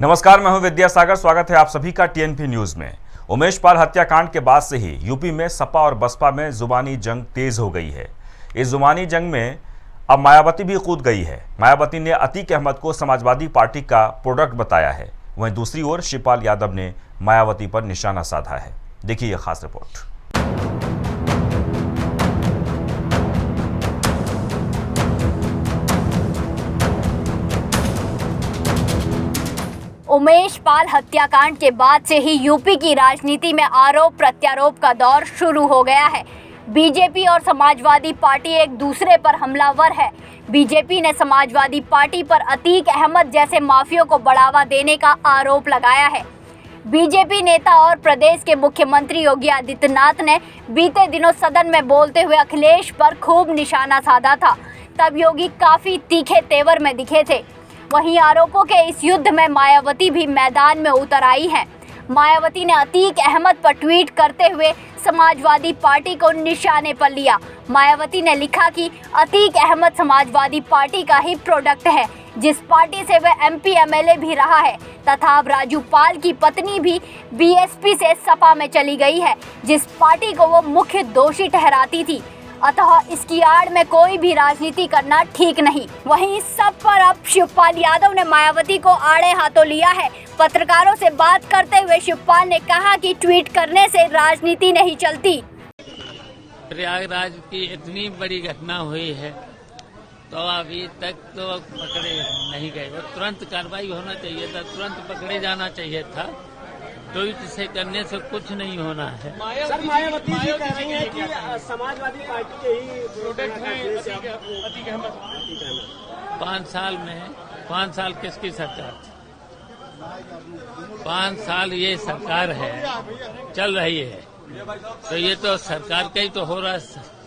नमस्कार, मैं हूं विद्यासागर। स्वागत है आप सभी का टीएनपी न्यूज में। उमेश पाल हत्याकांड के बाद से ही यूपी में सपा और बसपा में जुबानी जंग तेज हो गई है। इस जुबानी जंग में अब मायावती भी कूद गई है। मायावती ने अतीक अहमद को समाजवादी पार्टी का प्रोडक्ट बताया है। वहीं दूसरी ओर शिवपाल यादव ने मायावती पर निशाना साधा है। देखिए यह खास रिपोर्ट। उमेश पाल हत्याकांड के बाद से ही यूपी की राजनीति में आरोप प्रत्यारोप का दौर शुरू हो गया है। बीजेपी और समाजवादी पार्टी एक दूसरे पर हमलावर है। बीजेपी ने समाजवादी पार्टी पर अतीक अहमद जैसे माफियों को बढ़ावा देने का आरोप लगाया है। बीजेपी नेता और प्रदेश के मुख्यमंत्री योगी आदित्यनाथ ने बीते दिनों सदन में बोलते हुए अखिलेश पर खूब निशाना साधा था। तब योगी काफी तीखे तेवर में दिखे थे। वहीं आरोपों के इस युद्ध में मायावती भी मैदान में उतर आई हैं। मायावती ने अतीक अहमद पर ट्वीट करते हुए समाजवादी पार्टी को निशाने पर लिया। मायावती ने लिखा कि अतीक अहमद समाजवादी पार्टी का ही प्रोडक्ट है, जिस पार्टी से वह एमपी एमएलए भी रहा है, तथा अब राजू पाल की पत्नी भी बीएसपी से सपा में चली गई है, जिस पार्टी को वो मुख्य दोषी ठहराती थी। अतः इसकी आड़ में कोई भी राजनीति करना ठीक नहीं। वहीं इस सब पर अब शिवपाल यादव ने मायावती को आड़े हाथों लिया है। पत्रकारों से बात करते हुए शिवपाल ने कहा कि ट्वीट करने से राजनीति नहीं चलती। प्रयागराज की इतनी बड़ी घटना हुई है तो अभी तक तो पकड़े नहीं गए। वो तुरंत कार्रवाई होना चाहिए था, तुरंत पकड़े जाना चाहिए था। ट्वीट से करने से कुछ नहीं होना है। सर, मायावती जी कह रही हैं कि समाजवादी पार्टी के ही प्रोडक्ट हैं अतीक अहमद। 5 साल किसकी सरकार थी? 5 साल ये सरकार है, चल रही है, तो ये तो सरकार का ही तो हो रहा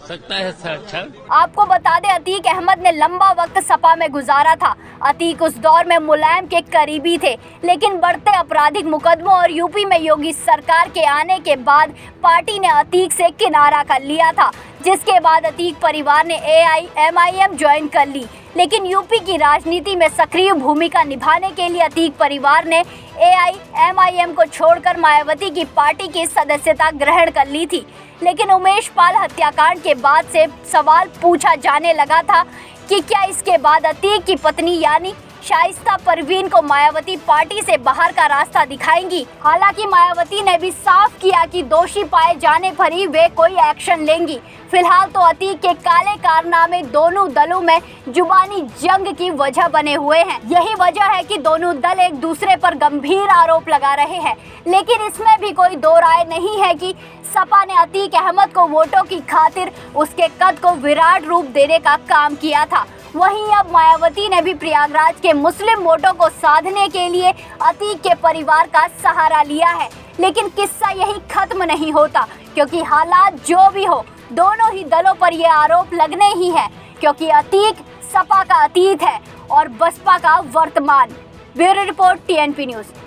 सकता है सर। आपको बता दें, अतीक अहमद ने लंबा वक्त सपा में गुजारा था। अतीक उस दौर में मुलायम के करीबी थे, लेकिन बढ़ते आपराधिक मुकदमों और यूपी में योगी सरकार के आने के बाद पार्टी ने अतीक से किनारा कर लिया था, जिसके बाद अतीक परिवार ने AIMIM ज्वाइन कर ली। लेकिन यूपी की राजनीति में सक्रिय भूमिका निभाने के लिए अतीक परिवार ने AIMIM को छोड़कर मायावती की पार्टी की सदस्यता ग्रहण कर ली थी। लेकिन उमेश पाल हत्याकांड के बाद से सवाल पूछा जाने लगा था कि क्या इसके बाद अतीक की पत्नी यानी शाइस्ता परवीन को मायावती पार्टी से बाहर का रास्ता दिखाएंगी। हालांकि मायावती ने भी साफ किया कि दोषी पाए जाने पर ही वे कोई एक्शन लेंगी। फिलहाल तो अतीक के काले कारनामे दोनों दलों में जुबानी जंग की वजह बने हुए हैं। यही वजह है कि दोनों दल एक दूसरे पर गंभीर आरोप लगा रहे हैं। लेकिन इसमें भी कोई दो राय नहीं है कि सपा ने अतीक अहमद को वोटों की खातिर उसके कद को विराट रूप देने का काम किया था। वहीं अब मायावती ने भी प्रयागराज के मुस्लिम वोटों को साधने के लिए अतीक के परिवार का सहारा लिया है। लेकिन किस्सा यही खत्म नहीं होता, क्योंकि हालात जो भी हो, दोनों ही दलों पर ये आरोप लगने ही है, क्योंकि अतीक सपा का अतीत है और बसपा का वर्तमान। Bureau report, TNP news.